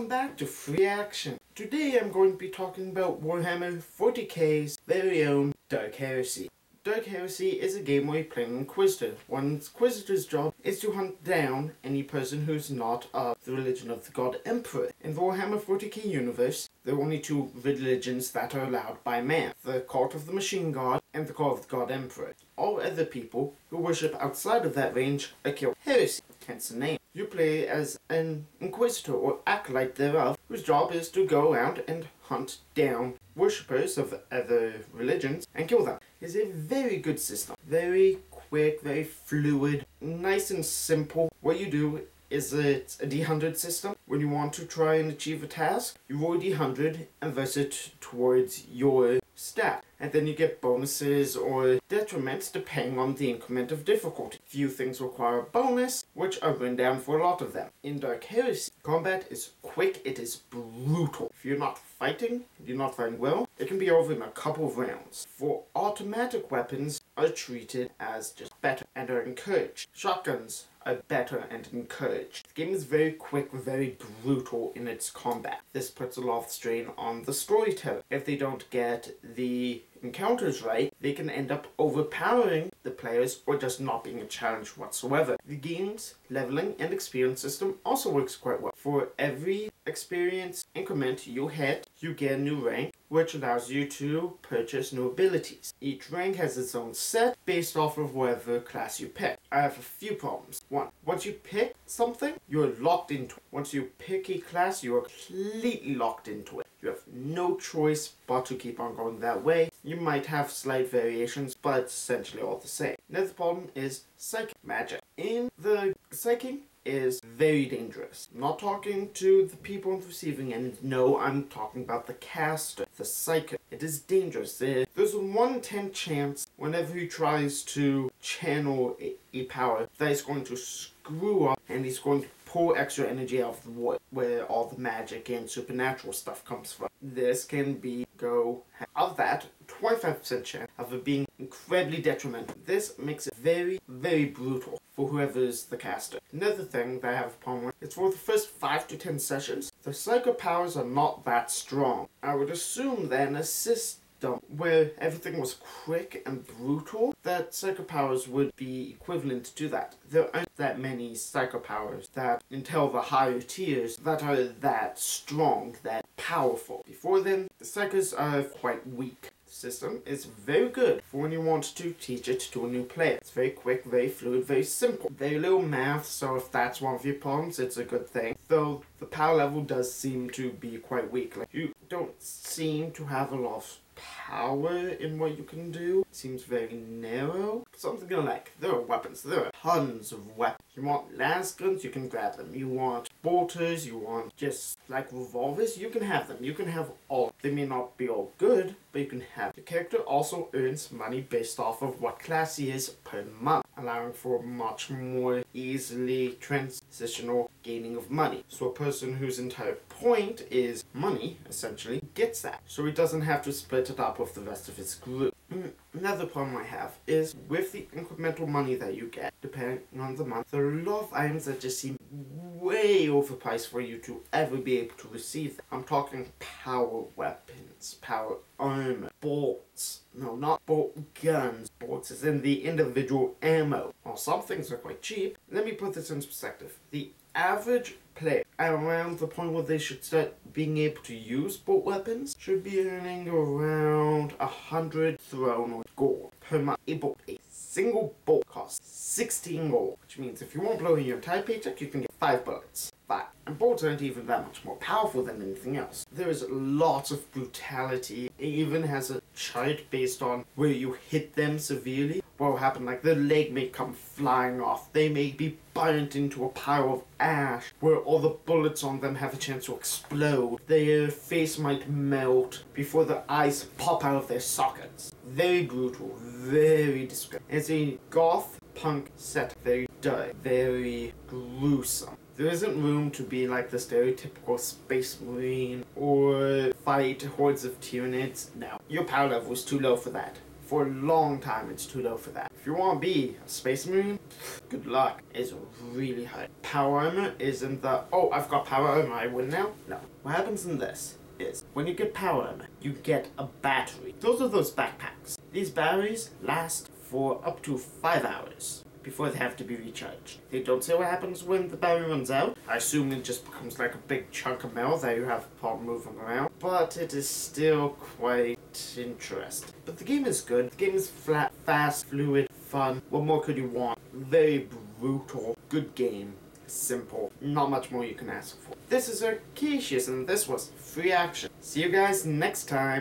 Welcome back to Free Action. Today I'm going to be talking about Warhammer 40k's very own Dark Heresy. Dark Heresy is a game where you play an Inquisitor. One Inquisitor's job is to hunt down any person who's not of the religion of the God Emperor. In the Warhammer 40k universe, there are only two religions that are allowed by man: the Cult of the Machine God and the Cult of the God Emperor. All other people who worship outside of that range are killed. Heresy, hence the name. You play as an Inquisitor or acolyte thereof, whose job is to go around and hunt down worshippers of other religions and kill them. It's a very good system. Very quick, very fluid, nice and simple. What you do is it's a D100 system. When you want to try and achieve a task, you roll a D100 and verse it towards your stat. And then you get bonuses or detriments depending on the increment of difficulty. Few things require a bonus, which are written down for a lot of them. In Dark Heresy, combat is quick, it is brutal. If you're not fighting well, it can be over in a couple of rounds. For automatic weapons are treated as just better and are encouraged. Shotguns are better and encouraged. The game is very quick, very brutal in its combat. This puts a lot of strain on the storyteller. If they don't get the encounters right, they can end up overpowering the players or just not being a challenge whatsoever. The game's leveling and experience system also works quite well. For every experience increment you hit, you get a new rank, which allows you to purchase new abilities. Each rank has its own set based off of whatever class you pick. I have a few problems. One, once you pick something, you're locked into it. Once you pick a class, you are completely locked into it. You have no choice but to keep on going that way. You might have slight variations, but it's essentially all the same. Another problem is psychic magic. In the psychic is very dangerous. I'm not talking to the people on the receiving end. No, I'm talking about the caster, the psychic. It is dangerous. There's a 1/10 chance whenever he tries to channel a power that is going to screw up and he's going to pull extra energy out of the void where all the magic and supernatural stuff comes from. This can of that 25% chance of it being incredibly detrimental. This makes it very, very brutal for whoever is the caster. Another thing that I have a problem with is for the first 5 to 10 sessions, the psycho powers are not that strong. I would assume that in a system where everything was quick and brutal, that psycho powers would be equivalent to that. There aren't that many psycho powers that, until the higher tiers, that are that strong, that powerful. Before then, the psychos are quite weak. The system is very good for when you want to teach it to a new player. It's very quick, very fluid, very simple. Very little math, so if that's one of your problems, it's a good thing. Though the power level does seem to be quite weak. Like, you don't seem to have a lot of power in what you can do. It seems very narrow. Something I like. There are weapons. There are tons of weapons. You want las guns, you can grab them. You want bolters, you want just like revolvers, you can have them. You can have all. They may not be all good, but you can have. The character also earns money based off of what class he is per month, allowing for much more easily transitional gaining of money. So a person whose entire point is money, essentially, gets that. So he doesn't have to split it up with the rest of his group. Another problem I have is with the incremental money that you get, depending on the month, there are a lot of items that just seem way overpriced for you to ever be able to receive them. I'm talking power weapons, power armor, bolts. No, not bolt guns. Bolts is in the individual ammo. While some things are quite cheap, let me put this in perspective. The average player, around the point where they should start being able to use bolt weapons, should be earning around 100 throne or gold per month. A single bolt costs 16 gold, which means if you want to blow your entire paycheck, you can get 5 bullets. 5. And bolts aren't even that much more powerful than anything else. There is lots of brutality. It even has a chart based on where you hit them severely. What will happen, like their leg may come flying off. They may be burnt into a pile of ash where all the bullets on them have a chance to explode. Their face might melt before their eyes pop out of their sockets. Very brutal, very descriptive. It's a goth punk set, very dark, very gruesome. There isn't room to be like the stereotypical space marine or fight hordes of Tyranids. No, your power level is too low for that. For a long time, it's too low for that. If you want to be a space marine, good luck. It's really hard. Power armor isn't the, oh, I've got power armor, I win now? No. What happens in this is, when you get power armor, you get a battery. Those are those backpacks. These batteries last for up to 5 hours before they have to be recharged. They don't say what happens when the battery runs out. I assume it just becomes like a big chunk of metal that you have a problem moving around. But it is still quite interesting. But the game is good. The game is flat, fast, fluid, fun. What more could you want? Very brutal. Good game. Simple. Not much more you can ask for. This is Arcasius and this was Free Action. See you guys next time.